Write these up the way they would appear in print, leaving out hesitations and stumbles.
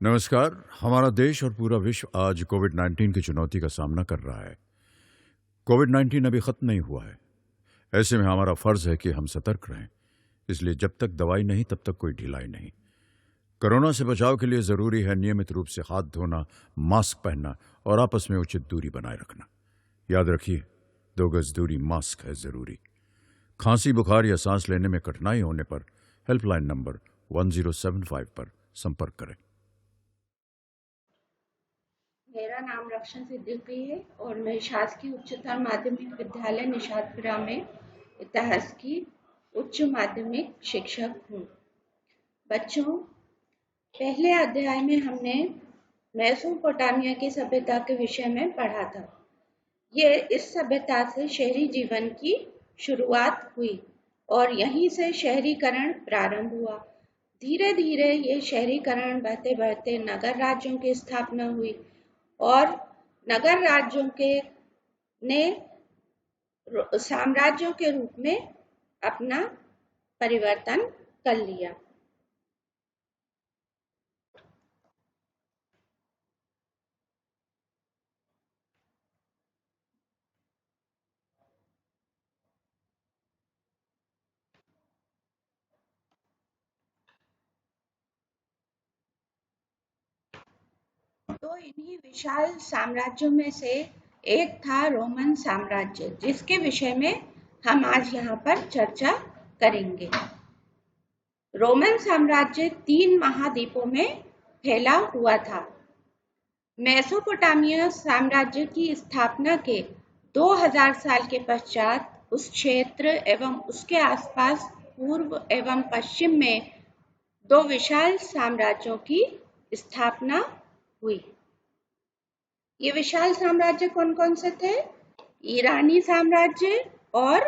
नमस्कार। हमारा देश और पूरा विश्व आज कोविड-19 की चुनौती का सामना कर रहा है। कोविड-19 अभी खत्म नहीं हुआ है। ऐसे में हमारा फर्ज है कि हम सतर्क रहें। इसलिए जब तक दवाई नहीं तब तक कोई ढिलाई नहीं। कोरोना से बचाव के लिए जरूरी है नियमित रूप से हाथ धोना, मास्क पहनना और आपस में उचित दूरी बनाए रखना। याद रखिए, 2 गज दूरी मास्क है जरूरी। खांसी, बुखार या सांस लेने में कठिनाई होने पर हेल्पलाइन नंबर 1075 पर संपर्क करें। मेरा नाम रक्षा सिद्दीकी है और मैं शासकीय उच्चतर माध्यमिक विद्यालय निशातपुरा में इतिहास की उच्च माध्यमिक शिक्षक हूँ। बच्चों, पहले अध्याय में हमने मेसोपोटामिया की सभ्यता के विषय में पढ़ा था। ये इस सभ्यता से शहरी जीवन की शुरुआत हुई और यहीं से शहरीकरण प्रारंभ हुआ। धीरे धीरे ये शहरीकरण बढ़ते बढ़ते नगर राज्यों की स्थापना हुई और नगर राज्यों के ने साम्राज्यों के रूप में अपना परिवर्तन कर लिया। तो इन्हीं विशाल साम्राज्यों में से एक था रोमन साम्राज्य, जिसके विषय में हम आज यहाँ पर चर्चा करेंगे। रोमन साम्राज्य 3 महाद्वीपों में फैला हुआ था। मेसोपोटामिया साम्राज्य की स्थापना के 2000 साल के पश्चात उस क्षेत्र एवं उसके आसपास पूर्व एवं पश्चिम में 2 विशाल साम्राज्यों की स्थापना हुई। ये विशाल साम्राज्य कौन कौन से थे? ईरानी साम्राज्य और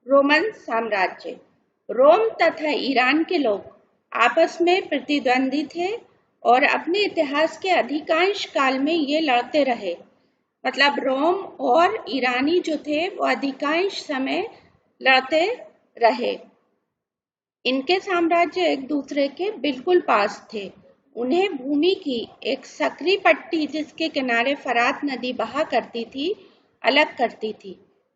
रोमन साम्राज्य। रोम तथा ईरान के लोग आपस में प्रतिद्वंदी थे और अपने इतिहास के अधिकांश काल में ये लड़ते रहे। मतलब रोम और ईरानी जो थे वो अधिकांश समय लड़ते रहे। इनके साम्राज्य एक दूसरे के बिल्कुल पास थे। उन्हें भूमि की एक सकरी पट्टी, जिसके किनारे फरात नदी बहा करती थी, अलग करती थी।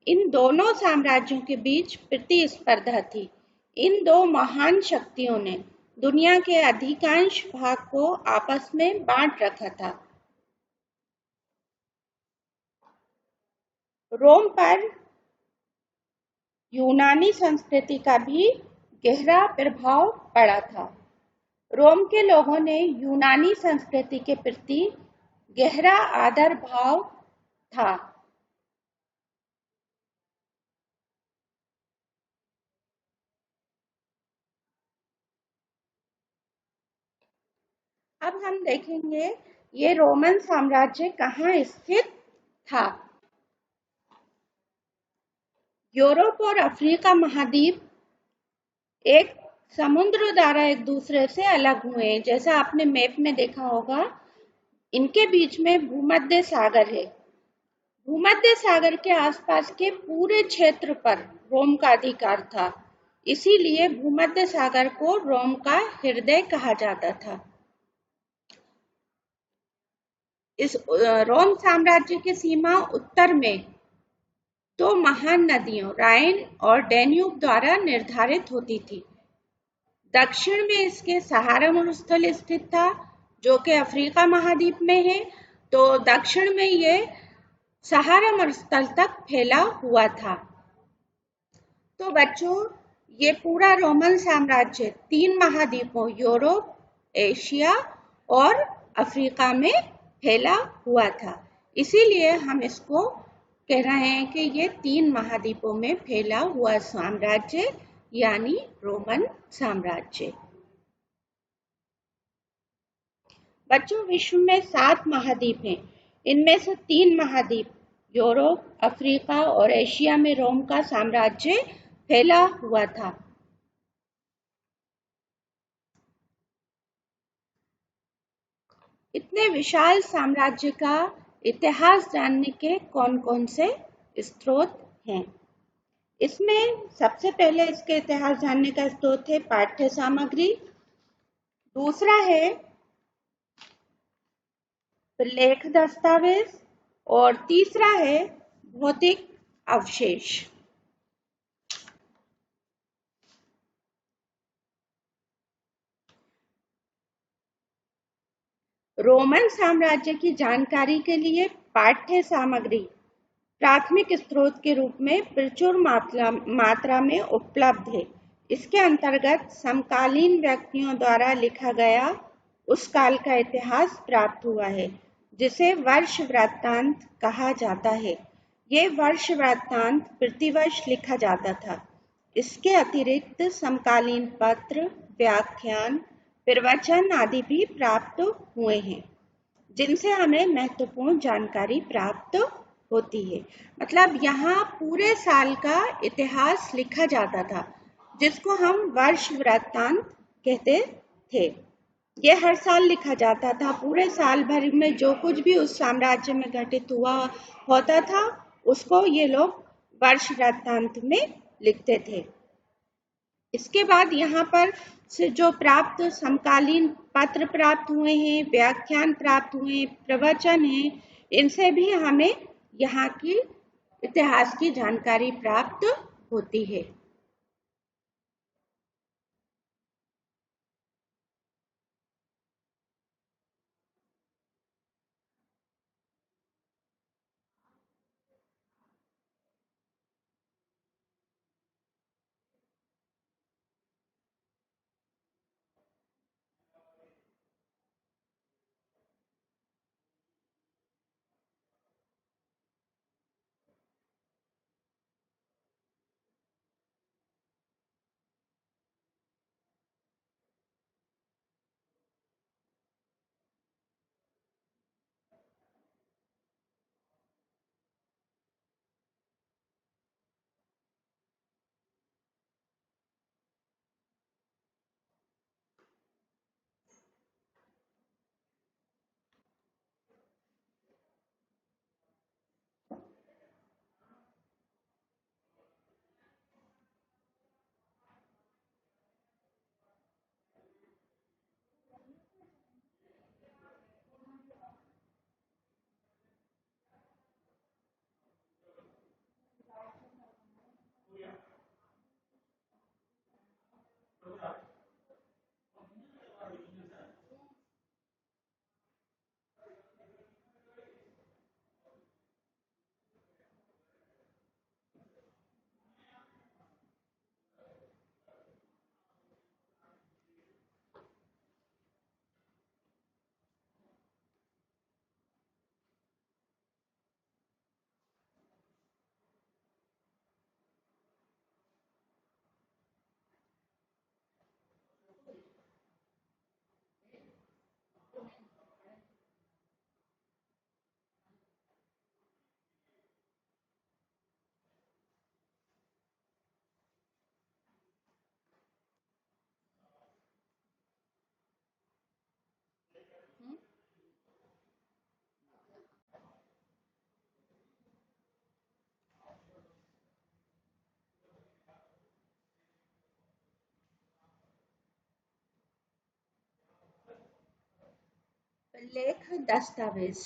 इन दोनों साम्राज्यों के बीच प्रतिस्पर्धा थी। इन 2 महान शक्तियों ने दुनिया के अधिकांश भाग को आपस में बांट रखा था। रोम पर यूनानी संस्कृति का भी गहरा प्रभाव पड़ा था। रोम के लोगों ने यूनानी संस्कृति के प्रति गहरा आदर भाव था। अब हम देखेंगे ये रोमन साम्राज्य कहाँ स्थित था। यूरोप और अफ्रीका महाद्वीप एक समुद्र द्वारा एक दूसरे से अलग हुए। जैसा आपने मैप में देखा होगा, इनके बीच में भूमध्य सागर है। भूमध्य सागर के आसपास के पूरे क्षेत्र पर रोम का अधिकार था। इसीलिए भूमध्य सागर को रोम का हृदय कहा जाता था। इस रोम साम्राज्य की सीमा उत्तर में 2 महान नदियों राइन और डैन्यूब द्वारा निर्धारित होती थी। दक्षिण में इसके सहारा मरुस्थल स्थित था, जो कि अफ्रीका महाद्वीप में है। तो दक्षिण में ये सहारा मरुस्थल तक फैला हुआ था। तो बच्चों, ये पूरा रोमन साम्राज्य 3 महाद्वीपों यूरोप, एशिया और अफ्रीका में फैला हुआ था। इसीलिए हम इसको कह रहे हैं कि ये 3 महाद्वीपों में फैला हुआ साम्राज्य यानी रोमन साम्राज्य। बच्चों, विश्व में 7 महाद्वीप हैं। इनमें से 3 महाद्वीप यूरोप, अफ्रीका और एशिया में रोम का साम्राज्य फैला हुआ था। इतने विशाल साम्राज्य का इतिहास जानने के कौन-कौन से स्रोत हैं? इसमें सबसे पहले इसके इतिहास जानने का स्रोत है पाठ्य सामग्री। दूसरा है प्रलेख दस्तावेज और तीसरा है भौतिक अवशेष। रोमन साम्राज्य की जानकारी के लिए पाठ्य सामग्री प्राथमिक स्रोत के रूप में प्रचुर मात्रा में उपलब्ध है। इसके अंतर्गत समकालीन व्यक्तियों द्वारा लिखा गया उस काल का इतिहास प्राप्त हुआ है, जिसे वर्ष वृत्तांत कहा जाता है। ये वर्ष वृत्तांत प्रतिवर्ष लिखा जाता था। इसके अतिरिक्त समकालीन पत्र, व्याख्यान, प्रवचन आदि भी प्राप्त हुए हैं, जिनसे हमें महत्वपूर्ण जानकारी प्राप्त होती है। मतलब यहाँ पूरे साल का इतिहास लिखा जाता था, जिसको हम वर्ष वृत्तांत कहते थे। ये हर साल लिखा जाता था। पूरे साल भर में जो कुछ भी उस साम्राज्य में घटित हुआ होता था, उसको ये लोग वर्ष वृत्तांत में लिखते थे। इसके बाद यहाँ पर से जो प्राप्त समकालीन पत्र प्राप्त हुए हैं, व्याख्यान प्राप्त हुए हैं, प्रवचन हैं, इनसे भी हमें यहाँ की इतिहास की जानकारी प्राप्त होती है। प्रलेख दस्तावेज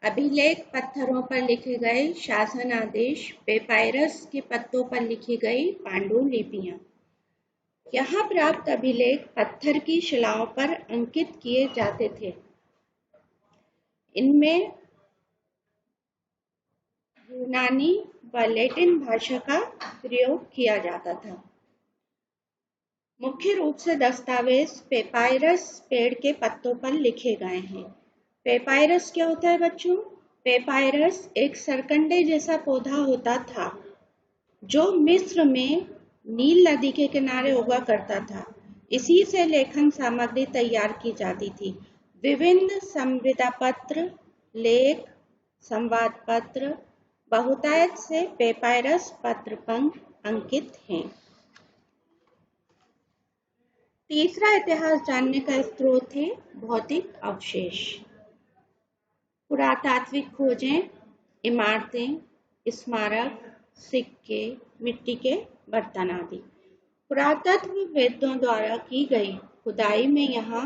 अभिलेख पत्थरों पर लिखे गए शासन आदेश, पेपायरस के पत्तों पर लिखी गई पांडुलिपियां। यहाँ प्राप्त अभिलेख पत्थर की शिलाओं पर अंकित किए जाते थे। इनमें यूनानी व लैटिन भाषा का प्रयोग किया जाता था। मुख्य रूप से दस्तावेज पेपायरस पेड़ के पत्तों पर लिखे गए हैं। पेपायरस क्या होता है बच्चों? पेपायरस एक सरकंडे जैसा पौधा होता था, जो मिस्र में नील नदी के किनारे उगा करता था। इसी से लेखन सामग्री तैयार की जाती थी। विभिन्न संविदा पत्र, लेख, संवाद पत्र, बहुतायत से पेपायरस पत्र पंख अंकित हैं। तीसरा इतिहास जानने का स्रोत है भौतिक अवशेष। पुरातात्विक खोजें, इमारतें, स्मारक, सिक्के, मिट्टी के बर्तन आदि। पुरातत्व वेदों द्वारा की गई खुदाई में यहाँ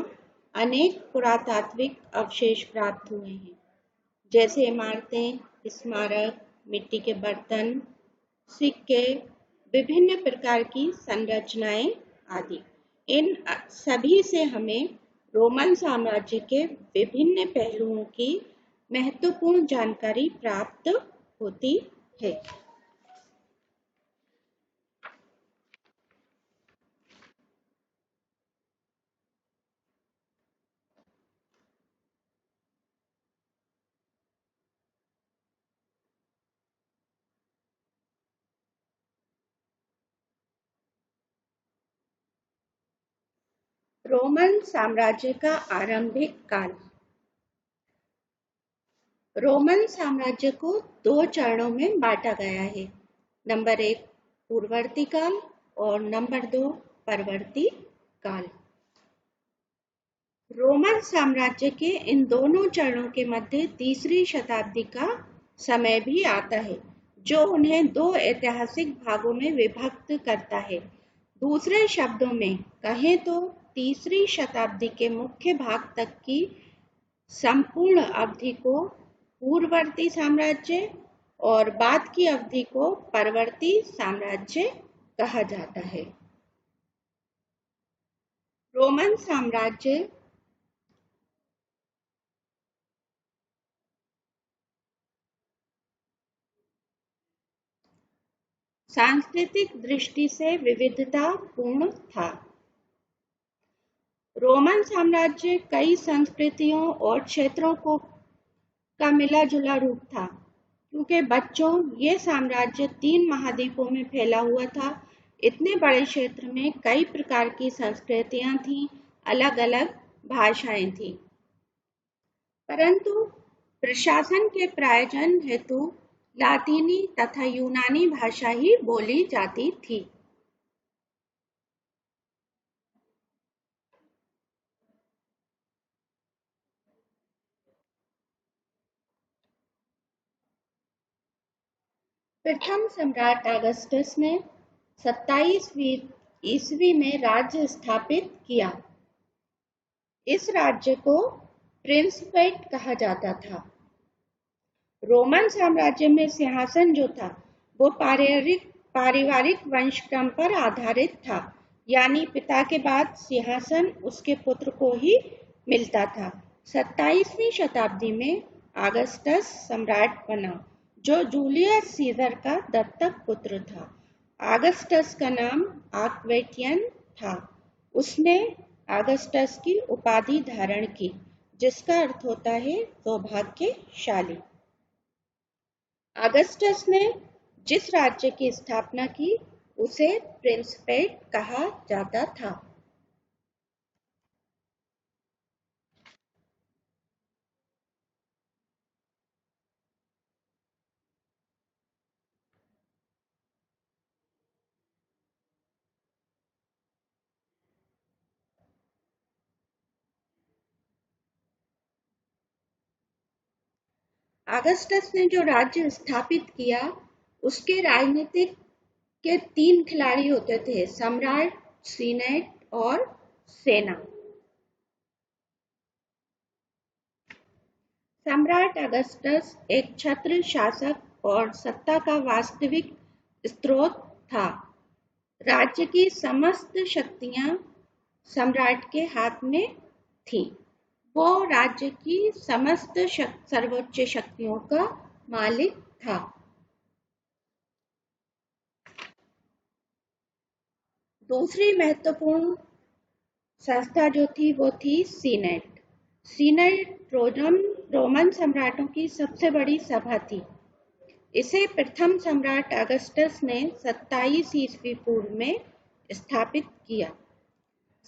अनेक पुरातात्विक अवशेष प्राप्त हुए हैं, जैसे इमारतें, स्मारक, मिट्टी के बर्तन, सिक्के, विभिन्न प्रकार की संरचनाएं आदि। इन सभी से हमें रोमन साम्राज्य के विभिन्न पहलुओं की महत्वपूर्ण जानकारी प्राप्त होती है। रोमन साम्राज्य का आरंभिक काल। रोमन साम्राज्य को 2 चरणों में बांटा गया है। नंबर 1 पूर्ववर्ती काल और नंबर 2 परवर्ती काल। रोमन साम्राज्य के इन दोनों चरणों के मध्य तीसरी शताब्दी का समय भी आता है, जो उन्हें 2 ऐतिहासिक भागों में विभक्त करता है। दूसरे शब्दों में कहें तो तीसरी शताब्दी के मुख्य भाग तक की संपूर्ण अवधि को पूर्ववर्ती साम्राज्य और बाद की अवधि को परवर्ती साम्राज्य कहा जाता है। रोमन साम्राज्य सांस्कृतिक दृष्टि से विविधतापूर्ण था। रोमन साम्राज्य कई संस्कृतियों और क्षेत्रों का मिला जुला रूप था। क्योंकि बच्चों ये साम्राज्य 3 महाद्वीपों में फैला हुआ था, इतने बड़े क्षेत्र में कई प्रकार की संस्कृतियां थीं, अलग अलग भाषाएं थीं। परंतु प्रशासन के प्रयोजन हेतु लातीनी तथा यूनानी भाषा ही बोली जाती थी। प्रथम सम्राट अगस्टस ने 27वीं ईस्वी में राज्य स्थापित किया। इस राज्य को प्रिंसिपेट कहा जाता था। रोमन साम्राज्य में सिंहासन जो था वो पारिवारिक वंशक्रम पर आधारित था, यानी पिता के बाद सिंहासन उसके पुत्र को ही मिलता था। 27वीं शताब्दी में अगस्टस सम्राट बना, जो जूलियस सीजर का दत्तक पुत्र था। अगस्टस का नाम आक्वेटियन था। उसने अगस्टस की उपाधि धारण की, जिसका अर्थ होता है सौभाग्यशाली। अगस्टस ने जिस राज्य की स्थापना की उसे प्रिंसिपेट कहा जाता था। अगस्टस ने जो राज्य स्थापित किया, उसके राजनीतिक के 3 खिलाड़ी होते थे: सम्राट, सीनेट और सेना। सम्राट अगस्टस एक छत्र शासक और सत्ता का वास्तविक स्रोत था। राज्य की समस्त शक्तियां सम्राट के हाथ में थीं। वो राज्य की समस्त सर्वोच्च शक्तियों का मालिक था। दूसरी महत्वपूर्ण संस्था जो थी वो थी सीनेट। सीनेट रोमन सम्राटों की सबसे बड़ी सभा थी। इसे प्रथम सम्राट अगस्टस ने 27 ईस्वी पूर्व में स्थापित किया।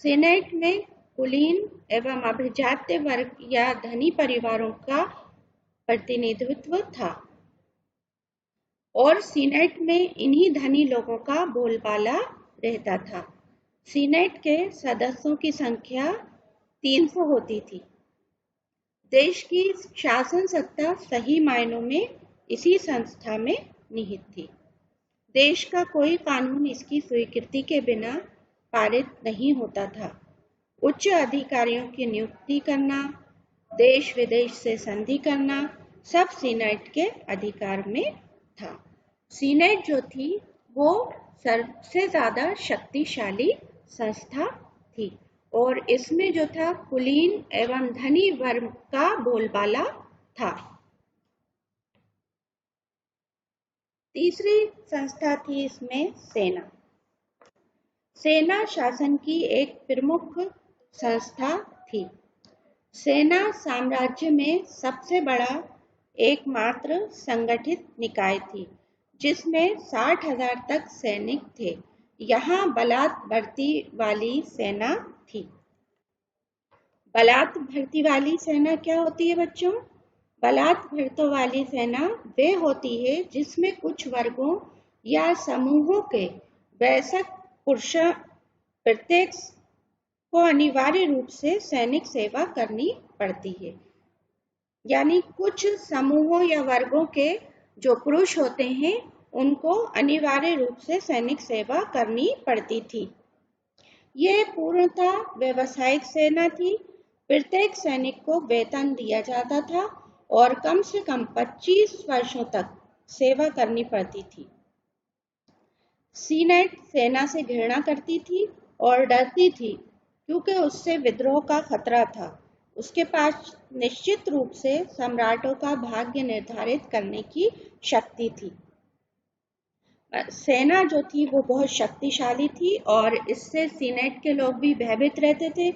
सीनेट में कुलीन एवं अभिजात्य वर्ग या धनी परिवारों का प्रतिनिधित्व था और सीनेट में इन्हीं धनी लोगों का बोलबाला रहता था। सीनेट के सदस्यों की संख्या 300 होती थी। देश की शासन सत्ता सही मायनों में इसी संस्था में निहित थी। देश का कोई कानून इसकी स्वीकृति के बिना पारित नहीं होता था। उच्च अधिकारियों की नियुक्ति करना, देश विदेश से संधि करना, सब सीनेट के अधिकार में था। सीनेट जो थी वो सबसे ज्यादा शक्तिशाली संस्था थी और इसमें जो था कुलीन एवं धनी वर्ग का बोलबाला था। तीसरी संस्था थी इसमें सेना। सेना शासन की एक प्रमुख संस्था थी। सेना साम्राज्य में सबसे बड़ा एकमात्र संगठित निकाय थी जिसमें 60,000 तक सैनिक थे। यहाँ बलात् भर्ती वाली सेना थी। बलात् भर्ती वाली सेना क्या होती है बच्चों? बलात् भर्ती वाली सेना वे होती है जिसमें कुछ वर्गों या समूहों के वयस्क पुरुष प्रत्येक को अनिवार्य रूप से सैनिक सेवा करनी पड़ती है। यानी कुछ समूहों या वर्गों के जो पुरुष होते हैं उनको अनिवार्य रूप से सैनिक सेवा करनी पड़ती थी। ये पूर्णतः व्यावसायिक सेना थी। प्रत्येक सैनिक को वेतन दिया जाता था और कम से कम 25 वर्षों तक सेवा करनी पड़ती थी। सीनेट सेना से घृणा करती थी और डरती थी क्योंकि उससे विद्रोह का खतरा था। उसके पास निश्चित रूप से सम्राटों का भाग्य निर्धारित करने की शक्ति थी। सेना जो थी वो बहुत शक्तिशाली थी और इससे सीनेट के लोग भी भयभीत रहते थे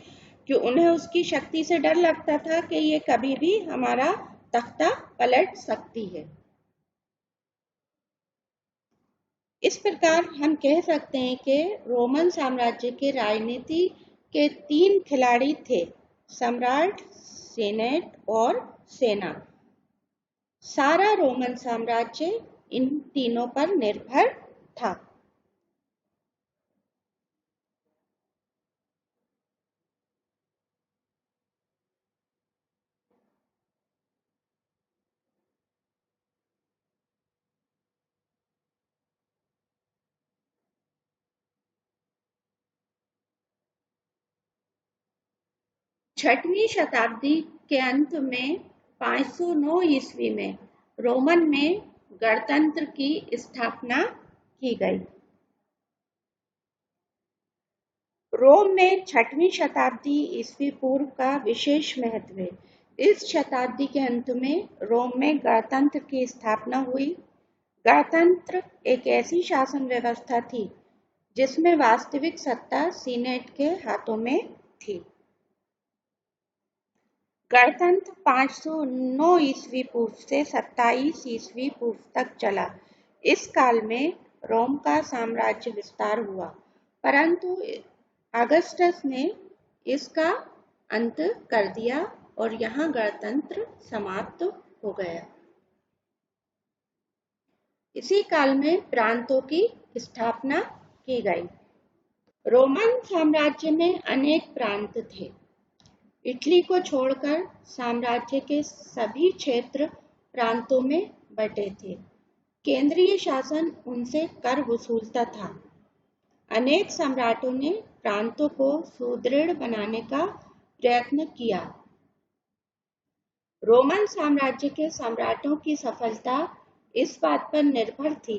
कि उन्हें उसकी शक्ति से डर लगता था कि ये कभी भी हमारा तख्ता पलट सकती है। इस प्रकार हम कह सकते हैं कि रोमन साम्राज्य के राजनीति के 3 खिलाड़ी थे: सम्राट, सीनेट और सेना। सारा रोमन साम्राज्य इन तीनों पर निर्भर था। छठवीं शताब्दी के अंत में 509 ईस्वी में रोमन में गणतंत्र की स्थापना की गई। रोम में 6वीं शताब्दी ईस्वी पूर्व का विशेष महत्व है। इस शताब्दी के अंत में रोम में गणतंत्र की स्थापना हुई। गणतंत्र एक ऐसी शासन व्यवस्था थी जिसमें वास्तविक सत्ता सीनेट के हाथों में थी। गणतंत्र 509 ईस्वी पूर्व से 27 ईस्वी पूर्व तक चला। इस काल में रोम का साम्राज्य विस्तार हुआ, परंतु अगस्टस ने इसका अंत कर दिया और यहाँ गणतंत्र समाप्त हो गया। इसी काल में प्रांतों की स्थापना की गई। रोमन साम्राज्य में अनेक प्रांत थे। इटली को छोड़कर साम्राज्य के सभी क्षेत्र प्रांतों में बटे थे। केंद्रीय शासन उनसे कर वसूलता था। अनेक सम्राटों ने प्रांतों को सुदृढ़ बनाने का प्रयत्न किया। रोमन साम्राज्य के सम्राटों की सफलता इस बात पर निर्भर थी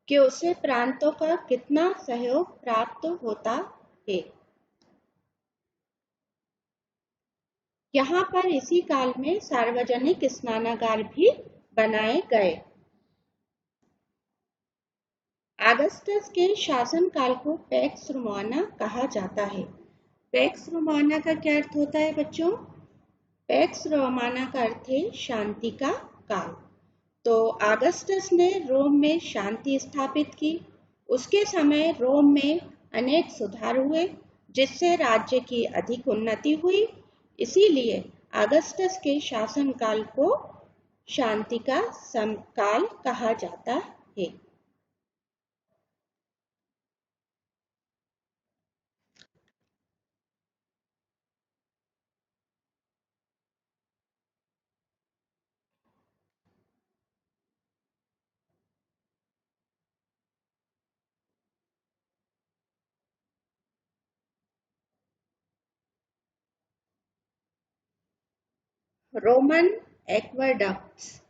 कि उसे प्रांतों का कितना सहयोग प्राप्त होता है। यहाँ पर इसी काल में सार्वजनिक स्नानागार भी बनाए गए। अगस्टस के शासनकाल को पैक्स रोमाना कहा जाता है। पैक्स रोमाना का क्या अर्थ होता है बच्चों? पैक्स रोमाना का अर्थ है शांति का काल। तो अगस्टस ने रोम में शांति स्थापित की। उसके समय रोम में अनेक सुधार हुए जिससे राज्य की अधिक उन्नति हुई। इसीलिए अगस्टस के शासनकाल को शांति का काल कहा जाता है। Roman aqueducts.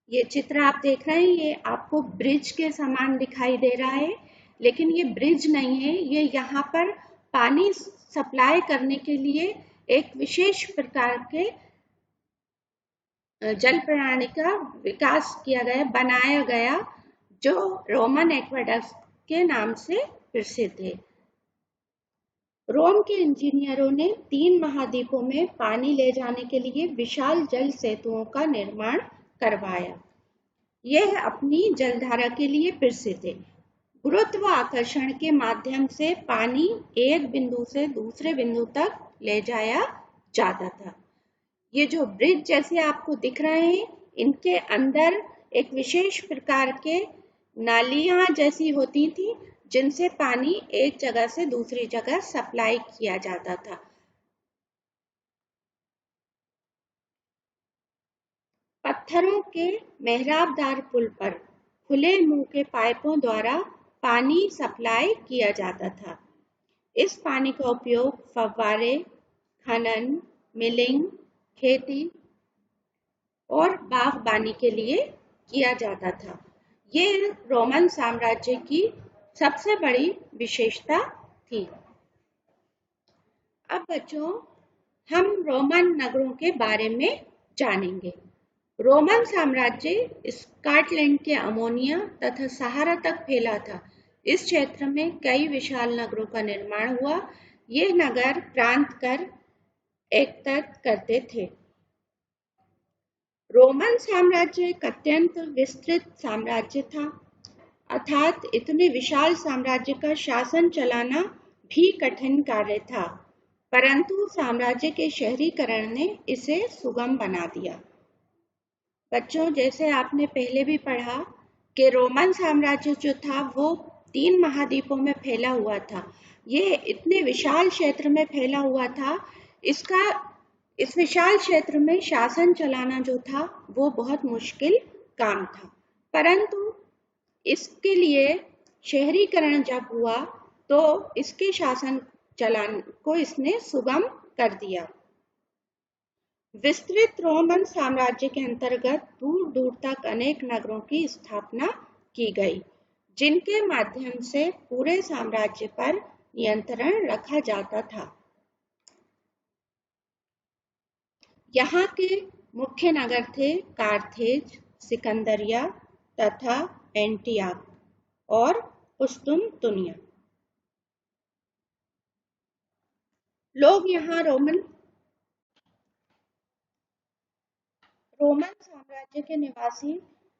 ये चित्र आप देख रहे हैं, ये आपको ब्रिज के समान दिखाई दे रहा है, लेकिन ये ब्रिज नहीं है। ये यहाँ पर पानी सप्लाई करने के लिए एक विशेष प्रकार के जल प्रणाली का विकास किया गया, बनाया गया, जो रोमन एक्वाडक्ट के नाम से प्रसिद्ध है। रोम के इंजीनियरों ने 3 महाद्वीपों में पानी ले जाने के लिए विशाल जल सेतुओं का निर्माण करवाया। यह अपनी जलधारा के लिए प्रसिद्ध है। गुरुत्वाकर्षण के माध्यम से पानी एक बिंदु से दूसरे बिंदु तक ले जाया जाता था। ये जो ब्रिज जैसे आपको दिख रहे हैं, इनके अंदर एक विशेष प्रकार के नालियां जैसी होती थी, जिनसे पानी एक जगह से दूसरी जगह सप्लाई किया जाता था। पत्थरों के मेहराबदार पुल पर खुले मुंह के पाइपों द्वारा पानी सप्लाई किया जाता था। इस पानी का उपयोग फव्वारे, खनन, मिलिंग, खेती और बागबानी के लिए किया जाता था। ये रोमन साम्राज्य की सबसे बड़ी विशेषता थी। अब बच्चों, हम रोमन नगरों के बारे में जानेंगे। रोमन साम्राज्य स्कॉटलैंड के अमोनिया तथा सहारा तक फैला था। इस क्षेत्र में कई विशाल नगरों का निर्माण हुआ। ये नगर प्रांत कर एकत्र करते थे। रोमन साम्राज्य एक अत्यंत विस्तृत साम्राज्य था, अर्थात इतने विशाल साम्राज्य का शासन चलाना भी कठिन कार्य था, परंतु साम्राज्य के शहरीकरण ने इसे सुगम बना दिया। बच्चों, जैसे आपने पहले भी पढ़ा कि रोमन साम्राज्य जो था वो 3 महाद्वीपों में फैला हुआ था। ये इतने विशाल क्षेत्र में फैला हुआ था, इस विशाल क्षेत्र में शासन चलाना जो था वो बहुत मुश्किल काम था, परंतु इसके लिए शहरीकरण जब हुआ तो इसके शासन चलाने को इसने सुगम कर दिया। विस्तृत रोमन साम्राज्य के अंतर्गत दूर दूर तक अनेक नगरों की स्थापना की गई, जिनके माध्यम से पूरे साम्राज्य पर नियंत्रण रखा जाता था। यहाँ के मुख्य नगर थे कार्थेज, सिकंदरिया तथा एंटियाक और कुस्तुनतुनिया। लोग यहाँ रोमन साम्राज्य के निवासी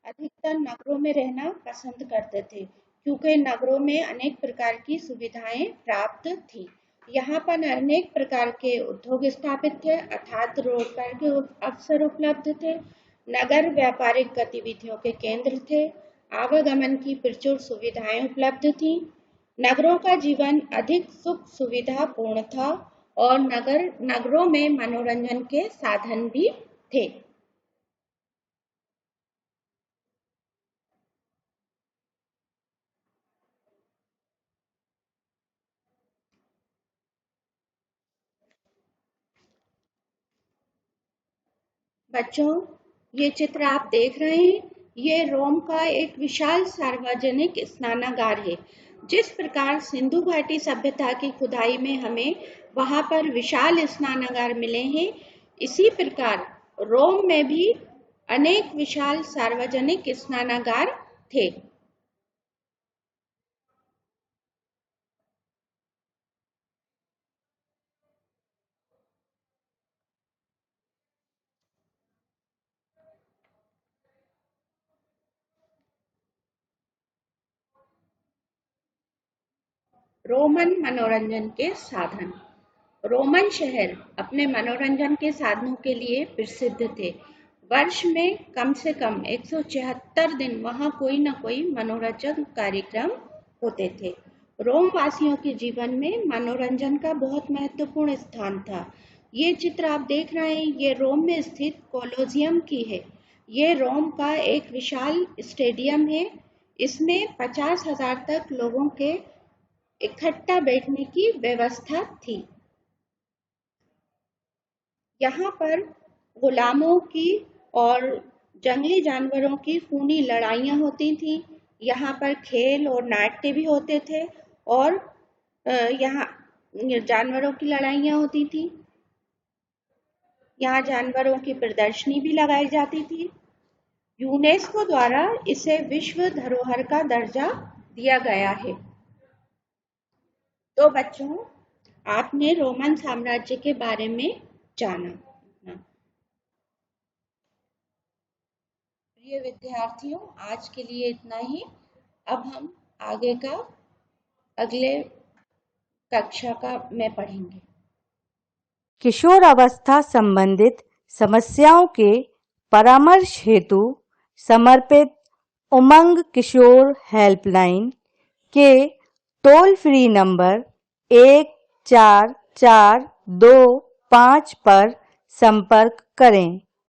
अधिकतर नगरों में रहना पसंद करते थे, क्योंकि नगरों में अनेक प्रकार की सुविधाएं प्राप्त थी। यहाँ पर अनेक प्रकार के उद्योग स्थापित थे, अर्थात रोजगार के अवसर उपलब्ध थे। नगर व्यापारिक गतिविधियों के केंद्र थे। आवागमन की प्रचुर सुविधाएं उपलब्ध थीं। नगरों का जीवन अधिक सुख सुविधा पूर्ण था और नगरों में मनोरंजन के साधन भी थे। बच्चों, ये चित्र आप देख रहे हैं, ये रोम का एक विशाल सार्वजनिक स्नानागार है। जिस प्रकार सिंधु घाटी सभ्यता की खुदाई में हमें वहां पर विशाल स्नानागार मिले हैं, इसी प्रकार रोम में भी अनेक विशाल सार्वजनिक स्नानागार थे। रोमन मनोरंजन के साधन। रोमन शहर अपने मनोरंजन के साधनों के लिए प्रसिद्ध थे। वर्ष में कम से कम 176 दिन वहां कोई न कोई मनोरंजन कार्यक्रम होते थे। रोम वासियों के जीवन में मनोरंजन का बहुत महत्वपूर्ण स्थान था। ये चित्र आप देख रहे हैं, ये रोम में स्थित कोलोजियम की है। ये रोम का एक विशाल स्टेडियम है। इसमें 50,000 तक लोगों के इकट्ठा बैठने की व्यवस्था थी। यहाँ पर गुलामों की और जंगली जानवरों की खूनी लड़ाइयाँ होती थीं। यहाँ पर खेल और नाट्य भी होते थे और यहाँ जानवरों की लड़ाइयाँ होती थीं। यहाँ जानवरों की प्रदर्शनी भी लगाई जाती थी। यूनेस्को द्वारा इसे विश्व धरोहर का दर्जा दिया गया है। तो बच्चों, आपने रोमन साम्राज्य के बारे में जाना। प्रिय विद्यार्थियों, आज के लिए इतना ही। अब हम आगे का अगले कक्षा का में पढ़ेंगे। किशोरावस्था संबंधित समस्याओं के परामर्श हेतु समर्पित उमंग किशोर हेल्पलाइन के टोल फ्री नंबर 144225 पर संपर्क करें।